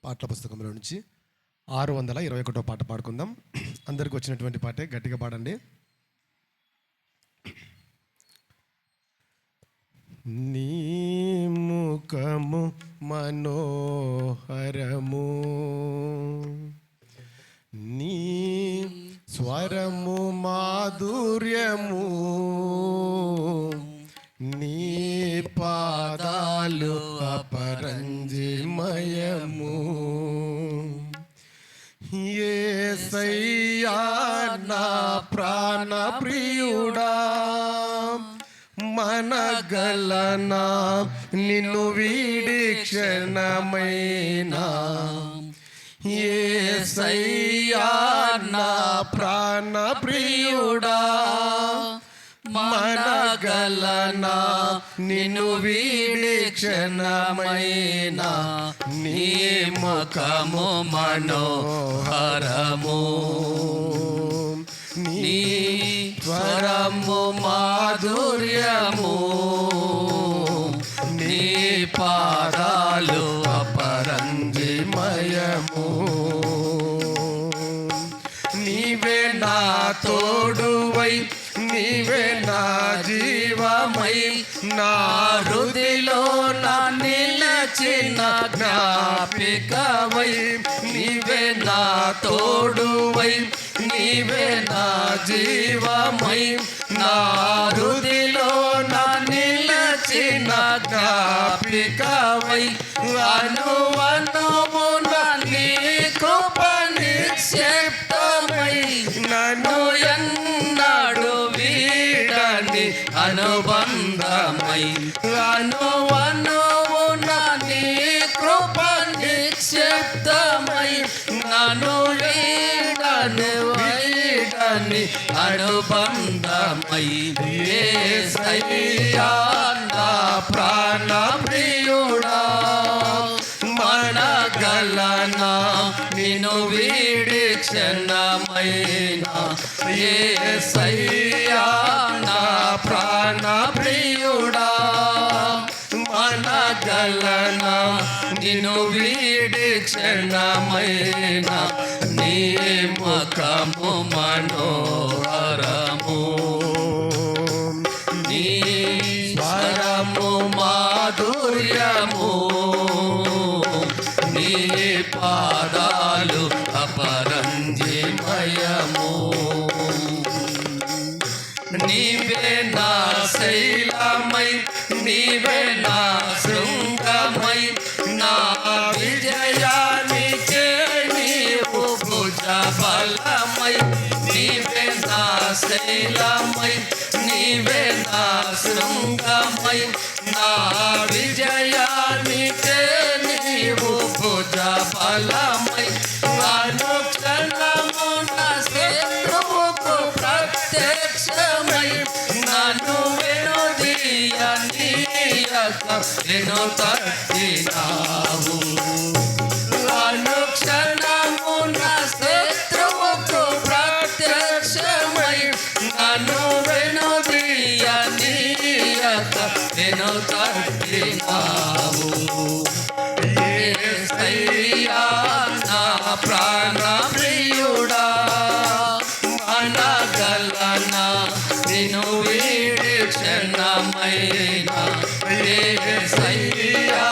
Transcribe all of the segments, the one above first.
పాటల పుస్తకంలో నుంచి 621వ పాట పాడుకుందాం. అందరికి వచ్చినటువంటి పాటే, గట్టిగా పాడండి. నీ ముఖము మనోహరము, నీ స్వరము మాధుర్యము, నీ పాదాలు అపరంజిమయము. యేసయ్యా నా ప్రాణ ప్రియుడా, మనగలనా నిన్ను వీడి క్షణమైనా. యేసయ్యా నా ప్రాణ ప్రియుడా, మనగలనా నిన్ను వీడి క్షణమైనా. నీ ముఖము మనోహరము, నీ స్వరము మాధుర్యము, నీ పాదాలు అపరంజిమయము. నీవే నా తోడువై, నీవే నా జీవమై, నా హృదయలో నా నిలచిన జ్ఞాపికవై. నీవే నా తోడువై, నీవే నా జీవమై, నా హృదయలో నా నిలచిన జ్ఞాపికవై. అనువనువున నీ కృప నిక్షిప్తమై, నన్ను ఎన్నడు వీడని అనుబంధమై. అనువనువున నీ కృప నిక్షిప్తమై, నన్ను వీడని అనుబంధమై. యేసయ్యా నా ప్రాణ ప్రియుడా, మనగలనా నిన్ను వీడి క్షణమైనా. యేసయ్యా నా ప్రాణ ప్రియుడా, మనగలనా నిన్ను వీడి క్షణమైనా. నీ ముఖము మనోహరము, నీ స్వరము మాధుర్యము, నీ పాదాలు అపరంజిమయము. నీవే నా శైలమై, నీవే నా శృంగమై, నా విజయానికే నీవు భుజ బలమై. నీవే నా శైలమై, నీవే నా శృంగమై, నా విజయానికే నీవు భుజ బలమై. అనుక్షణము నా శత్రువుకు ప్రత్యక్షమై, నన్ను వెనుదీయనీయక నిన్ను తట్టినావు. అనుక్షణము నా శత్రువుకు ప్రత్యక్షమై, నన్ను వెనుదీయనీయక నిన్ను తట్టినావు. యేసయ్యా నా ప్రాణ ప్రియుడా, మనగలనా నిన్ను వీడి క్షణమైనా. యేసయ్యా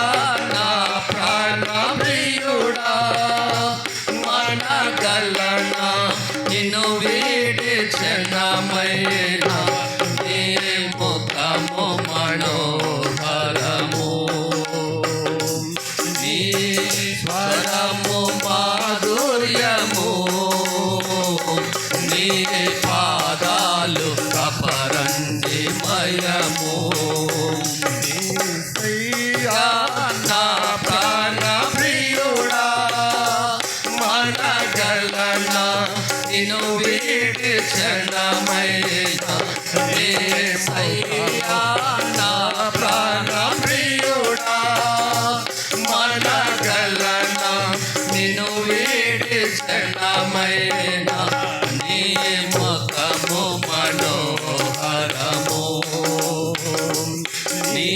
నా ప్రాణ ప్రియుడా, మనగలనా నిన్ను వీడి క్షణమైనా. నీ ముఖము మనోహరము, నీ స్వరము మాధుర్యము, నీ పాదాలు అపరంజిమయము. యేసయ్యా నా ప్రాణ ప్రియుడా, మనగలనా నిన్ను వీడి క్షణమైనా. యేసయ్యా నా ప్రాణ ప్రియుడా, మనగలనా నిన్ను వీడి క్షణమైనా. నీ ముఖము మనోహరము, నీ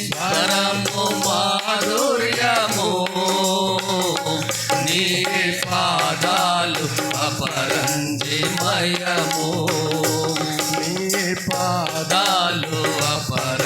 స్వరము మాధుర్యము, పాదాలు అపర